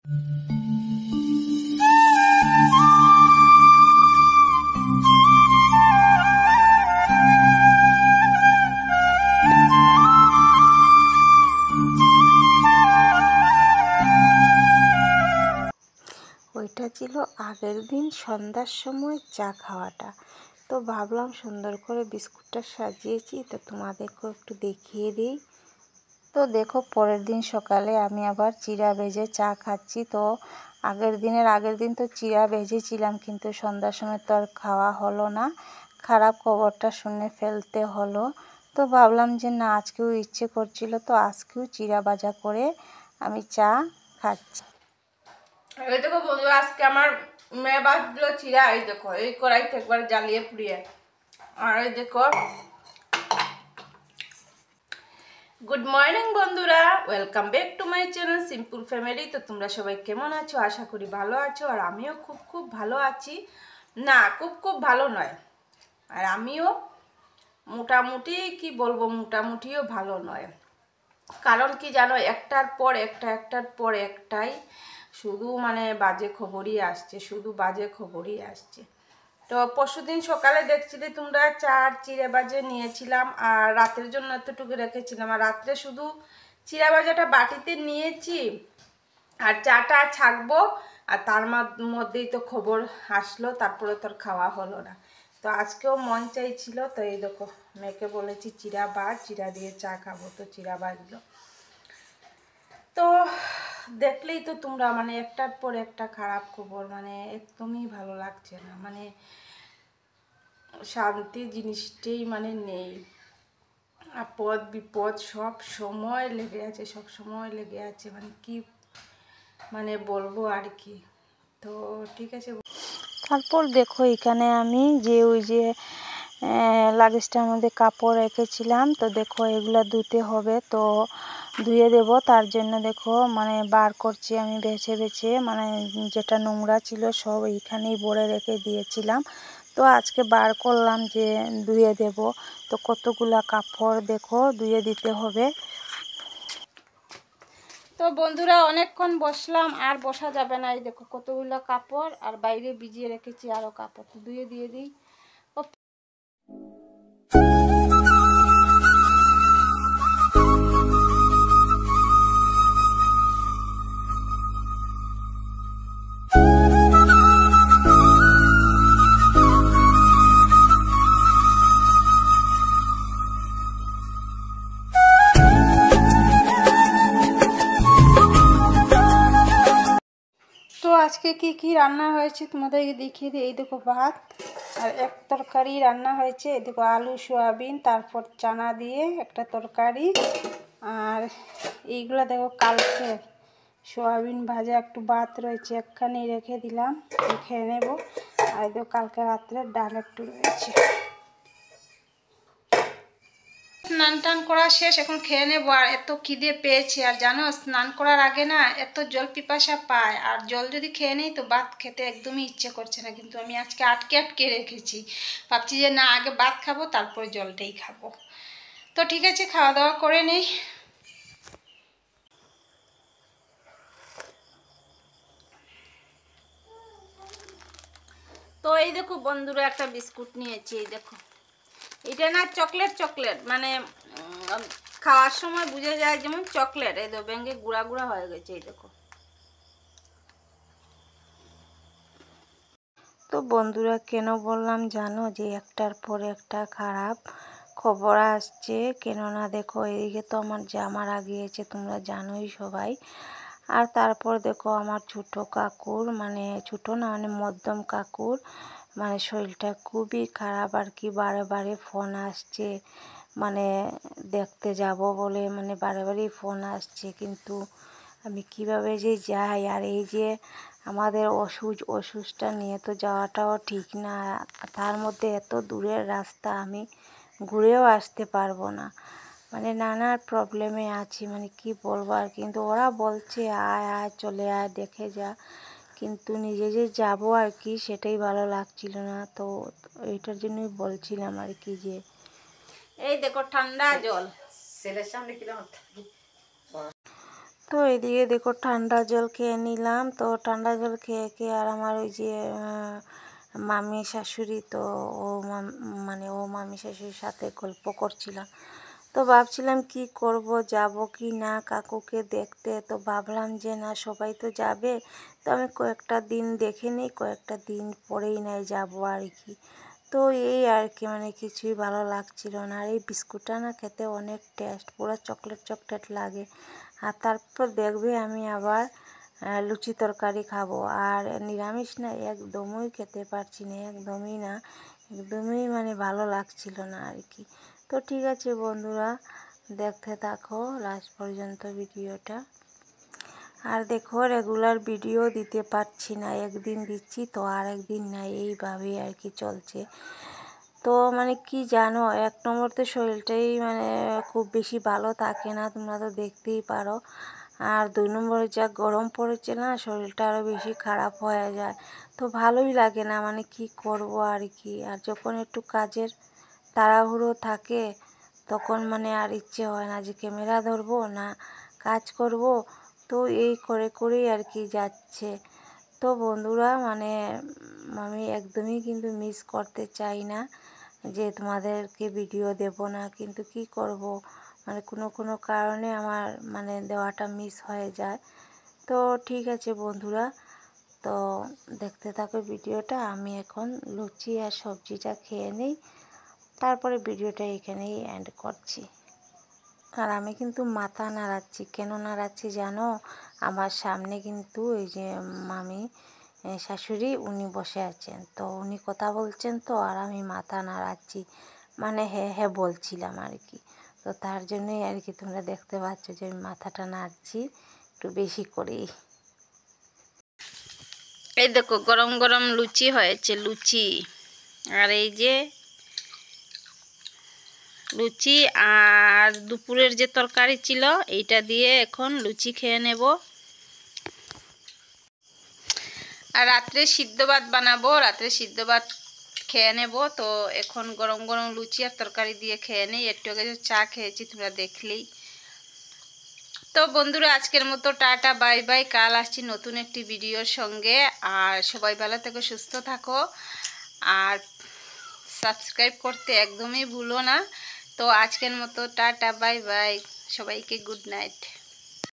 ওইটা ছিল আগের দিন সন্ধ্যার সময় চা খাওয়াটা। তো ভাবলাম সুন্দর করে বিস্কুটটা সাজিয়েছি, তো তোমাদেরকেও একটু দেখিয়ে দিই। তো দেখো, পরের দিন সকালে আমি আবার চিড়া ভেজে চা খাচ্ছি। তো আগের দিন তো চিড়া ভেজেছিলাম, কিন্তু সন্ধ্যার সময় তো আর খাওয়া হলো না, খারাপ খবরটা শুনে ফেলতে হলো। তো ভাবলাম যে না, আজকেও ইচ্ছে করছিল, তো আজকেও চিড়া ভাজা করে আমি চা খাচ্ছি। এই দেখো বন্ধু, আজকে আমার মেয়ে বাজলো চিড়া। এই দেখো, এই কড়াইতে একবার জ্বালিয়ে পুড়িয়ে। আর এই দেখো, গুড মর্নিং বন্ধুরা, welcome back to my channel simple family. তো তোমরা সবাই কেমন আছো? আশা করি ভালো আছো। আর আমিও খুব খুব ভালো আছি। না, খুব খুব ভালো নয়, আর আমিও মোটামুটি, কি বলবো, মোটামুটিও ভালো নয়। কারণ কি জানো, একটার পর একটাই শুধু বাজে খবরই আসছে, শুধু বাজে খবরই আসছে। তো পরশুদিন সকালে দেখছিলে তোমরা, চিড়ে ভাজা নিয়েছিলাম আর রাতের জন্য এতটুকু রেখেছিলাম। আর রাত্রে শুধু চিড়া ভাজাটা বাটিতে নিয়েছি আর চাটা ছাকবো, আর তার মধ্যেই তো খবর আসলো, তারপরে তোর খাওয়া হলো না। তো আজকেও মন চাইছিল, তো এই দেখো, মেয়েকে বলেছি চিড়া ভাজ, চিড়া দিয়ে চা খাবো, তো চিড়া ভাজলো। তো দেখলেই তো তোমরা, একটার পর একটা খারাপ খবর, একদমই ভালো লাগছে না, শান্তি জিনিসটাই নেই। আপদ বিপদ সব সময় লেগে আছে, সব সময় লেগে আছে, কি বলবো আর কি। তো ঠিক আছে। তারপর দেখো, এখানে আমি যে ওই যে লাগেজটার মধ্যে কাপড় রেখেছিলাম, তো দেখো এগুলো ধুতে হবে, তো ধুয়ে দেব। তার জন্য দেখো বার করছি আমি বেছে বেছে, যেটা নোংরা ছিল সব এইখানেই ভরে রেখে দিয়েছিলাম। তো আজকে বার করলাম যে ধুয়ে দেব। তো কতগুলা কাপড় দেখো ধুয়ে দিতে হবে। তো বন্ধুরা, অনেকক্ষণ বসলাম, আর বসা যাবে না। এই দেখো কতগুলো কাপড়, আর বাইরে ভিজিয়ে রেখেছি আরও কাপড়, ধুয়ে দিয়ে দিই। তো আজকে কি কি রান্না হয়েছে তোমাদেরকে দেখিয়ে দিই। এই দেখো ভাত আর এক তরকারি রান্না হয়েছে। এই দেখো আলু সয়াবিন, তারপর চানা দিয়ে একটা তরকারি। আর এইগুলো দেখো কালকে সয়াবিন ভাজা একটু ভাত রয়েছে, একখানি রেখে দিলাম, খেয়ে নেব। আর দেখো কালকে রাত্রে ডাল একটু রয়েছে। স্নান টান করা শেষ, এখন খেয়ে নেবো। আর এত খিদে পেয়েছে, আর জানো স্নান করার আগে না এত জল পিপাসা পায়, আর জল যদি খেয়ে নেই তো ভাত খেতে একদমই ইচ্ছে করছে না। কিন্তু আমি আজকে আটকে আটকে রেখেছি, ভাবছি যে না, আগে ভাত খাবো তারপরে জলটাই খাবো। তো ঠিক আছে, খাওয়া দাওয়া করে নেই। তো এই দেখো বন্ধুরা, একটা বিস্কুট নিয়েছি। এই দেখো, এটা না চকলেট, খাওয়ার সময় বুঝে যায় যেমন চকলেট। এই দেখো ব্যাঙ্গে গুঁড়া গুঁড়া হয়ে গেছে। এই দেখো। তো বন্ধুরা, কেন বললাম জানো, যে একটার পর একটা খারাপ খবর আসছে। কেননা দেখো, এদিকে তো আমার যা মারা গিয়েছে, তোমরা জানোই সবাই। আর তারপর দেখো আমার ছোট কাকুর, ছোট না, মধ্যম কাকুর শরীরটা খুবই খারাপ আর কি। বারে বারে ফোন আসছে, দেখতে যাব বলে, বারে বারেই ফোন আসছে, কিন্তু আমি কিভাবে যে যাই। আর এই যে আমাদের ওষুধটা নিয়ে তো যাওয়াটাও ঠিক না, তার মধ্যে এত দূরের রাস্তা, আমি ঘুরেও আসতে পারবো না, নানা প্রবলেমে আছি, কি বলবো। আর কিন্তু ওরা বলছে আয় আয়, চলে আয়, দেখে যা, কিন্তু নিজে যে যাবো আর কি, সেটাই ভালো লাগছিল না। তো এইটার জন্যই বলছিলাম আর কি, যে এই দেখো ঠান্ডা জল। ছেলের সামনে কিরকম। তো এদিকে দেখো ঠান্ডা জল খেয়ে নিলাম। তো ঠান্ডা জল খেয়ে খেয়ে আর আমার ওই যে মামি শাশুড়ি, তো ও মামি শাশুড়ির সাথে গল্প করছিলাম। তো ভাবছিলাম কি করব, যাব কি না কাকুকে দেখতে। তো ভাবলাম যে না, সবাই তো যাবে, তো আমি কয়েকটা দিন দেখে নিই, কয়েকটা দিন পরেই নাই যাব আর কি। তো এই আর কি, কিছুই ভালো লাগছিল না। আর এই বিস্কুটটা না খেতে অনেক টেস্ট, পুরো চকলেট চকলেট লাগে। আর তারপর দেখবে আমি আবার লুচি তরকারি খাবো। আর নিরামিষ না একদমই খেতে পারছি না, একদমই না, একদমই ভালো লাগছিল না আর কি। তো ঠিক আছে বন্ধুরা, দেখতে থাকো লাস্ট পর্যন্ত ভিডিওটা। আর দেখো রেগুলার ভিডিও দিতে পারছি না, একদিন দিচ্ছি তো আর একদিন না, এইভাবেই আর কি চলছে। তো কি জানো, এক নম্বর তো শরীরটাই খুব বেশি ভালো থাকে না, তোমরা তো দেখতেই পারো। আর দুই নম্বরে যা গরম পড়েছে না, শরীরটা আরও বেশি খারাপ হয়ে যায়। তো ভালোই লাগে না, কি করব আর কি। আর যখন একটু কাজের তাড়াহুড়ো থাকে তখন আর ইচ্ছে হয় না যে ক্যামেরা ধরবো না কাজ করব। তো এই করে করেই আর কি যাচ্ছে। তো বন্ধুরা আমি একদমই কিন্তু মিস করতে চাই না যে তোমাদেরকে ভিডিও দেব না, কিন্তু কি করব, কোনো কারণে আমার দেওয়াটা মিস হয়ে যায়। তো ঠিক আছে বন্ধুরা, তো দেখতে থাকো ভিডিওটা। আমি এখন লুচি আর সবজিটা খেয়ে নিই, তারপরে ভিডিওটা এখানেই এন্ড করছি। আর আমি কিন্তু মাথা নাড়াচ্ছি, কেন নাড়াচ্ছি জানো? আমার সামনে কিন্তু এই যে মামি শাশুড়ি উনি বসে আছেন, তো উনি কথা বলছেন, তো আর আমি মাথা নাড়াচ্ছি, হ্যাঁ হ্যাঁ বলছিলাম আর কি। তো তার জন্যই আর কি তোমরা দেখতে পাচ্ছ যে আমি মাথাটা নাড়ছি একটু বেশি করেই। এই দেখো গরম গরম লুচি হয়েছে, লুচি। আর এই যে লুচি আর দুপুরের যে তরকারি ছিল এইটা দিয়ে এখন লুচি খেয়ে নেব। আর রাত্রে সিদ্ধ ভাত বানাবো, রাত্রে সিদ্ধ ভাত খেয়ে নেব। তো এখন গরম গরম লুচি আর তরকারি দিয়ে খেয়ে নেই। একটু আগে চা খেয়েছি তোমরা দেখলেই। তো বন্ধুরা আজকের মতো টাটা বাই বাই, কাল আসছি নতুন একটি ভিডিওর সঙ্গে। আর সবাই ভালো থেকো, সুস্থ থাকো, আর সাবস্ক্রাইব করতে একদমই ভুলো না। তো আজকের মতো টাটা বাই বাই, সবাইকে গুড নাইট।